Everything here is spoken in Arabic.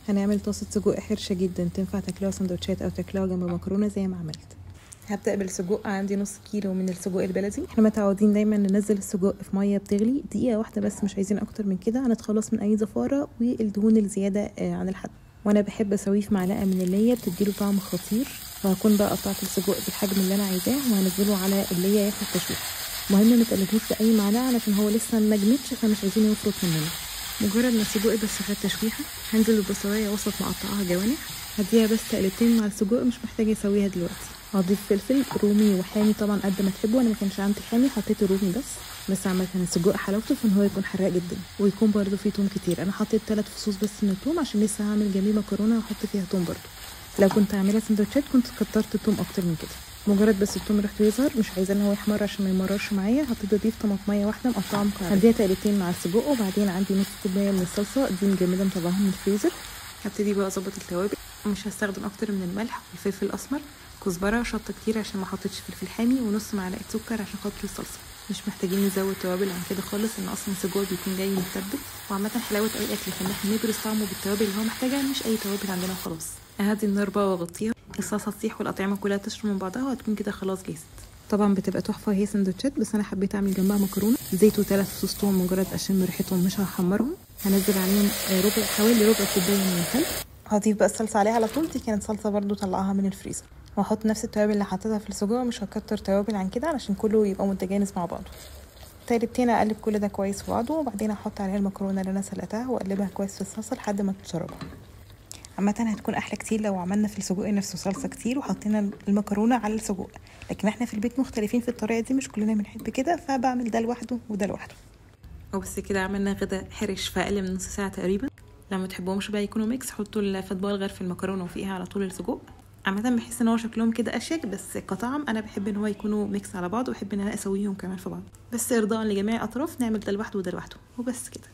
هنعمل طاسه سجق حرشه جدا، تنفع تاكلوها سندوتشات او تاكلوها جنب مكرونه زي ما عملت. هبدأ بالسجق، عندي نص كيلو من السجق البلدي. احنا متعودين دايما ننزل السجق في ميه بتغلي دقيقه واحده بس، مش عايزين اكتر من كده، هنتخلص من اي زفاره والدهون الزياده عن الحد. وانا بحب اسويه في معلقه من اللي هي بتديله طعم خطير. وهكون بقى قطعت السجق بالحجم اللي انا عايزاه وهنزله على اللي هي ياخد تشويح. مهم ما تقلبوش باي معلقه علشان هو لسه ما جمدش، فمش عايزين يفرط مننا. مجرد ما السجق بس خد تشويحه هنزل بالبصلايه وسط مقطعها جوانح، هديها بس تقلبتين مع السجق، مش محتاجه اسويها دلوقتي. هضيف فلفل رومي وحامي طبعا قد ما تحبوا، انا ما كانش عندي حامي حطيت الرومي بس عامه السجق حلاوته في ان هو يكون حراق جدا ويكون برده فيه توم كتير. انا حطيت 3 فصوص بس من التوم عشان لسه هعمل جنبيه مكرونه واحط فيها توم برده. لو كنت هعملها سندوتشات كنت كترت التوم اكتر من كده. مجرد بس التوم ريحته يظهر، مش عايزاه ان هو يحمر عشان ما يمررش معايا، هبتدي اضيف طماطميه واحده مقطعه مكعبات، هديها تقلبتين مع السجق. وبعدين عندي نص كوبايه من الصلصه دي مجمده مطلعاها من الفريزر. هبتدي بقى اظبط التوابل، مش هستخدم اكتر من الملح والفلفل الاسمر، كزبره، شطه كتير عشان ما حطيتش فلفل حامي، ونص معلقه سكر عشان خاطر الصلصه. مش محتاجين نزود توابل عن كده خالص، ان اصلا السجق بيكون جاي متبل. وعامه حلاوه اي اكل ان احنا نبرز طعمه بالتوابل اللي هو محتاجها، مش اي توابل عندنا وخلاص. اهدي النار بقى واغطيها، الصلصه تسيح والاطعمه كلها تشرب من بعضها وهتكون كده خلاص جاهزه. طبعا بتبقى تحفه هي سندوتشات، بس انا حبيت اعمل جنبها مكرونه زيت و3 فصوص توم، مجرد اشم ريحتهم مش هحمرهم. هنزل عليهم حوالي ربع كوبايه من الخل. هضيف بقى الصلصه عليها على طول، دي كانت صلصه برده طلعها من الفريزر. وهحط نفس التوابل اللي حطيتها في السجق، مش هكتر توابل عن كده علشان كله يبقى متجانس مع بعضه. تقلبتين اقلب كل ده كويس في بعضه، وبعدين احط عليها المكرونه اللي انا سلقتها واقلبها كويس في الصلصه لحد ما تتشربها. عامه هتكون احلى كتير لو عملنا في السجق نفسه صلصه كتير وحطينا المكرونه على السجق، لكن احنا في البيت مختلفين في الطريقه دي، مش كلنا بنحب كده، فبعمل ده لوحده وده لوحده. وبس كده عملنا غدا حرش في اقل من نص ساعه تقريبا. لما تحبوهمش بقى يكونوا ميكس، حطوا الفطبال الغير في المكرونه وفيها على طول السجق. عامه بحس ان هو شكلهم كده اشيك، بس كطعم انا بحب ان هو يكونوا ميكس على بعض، واحب ان انا اسويهم كمان في بعض، بس ارضاء لجميع الاطراف نعمل ده لوحده وده لوحده وبس كده.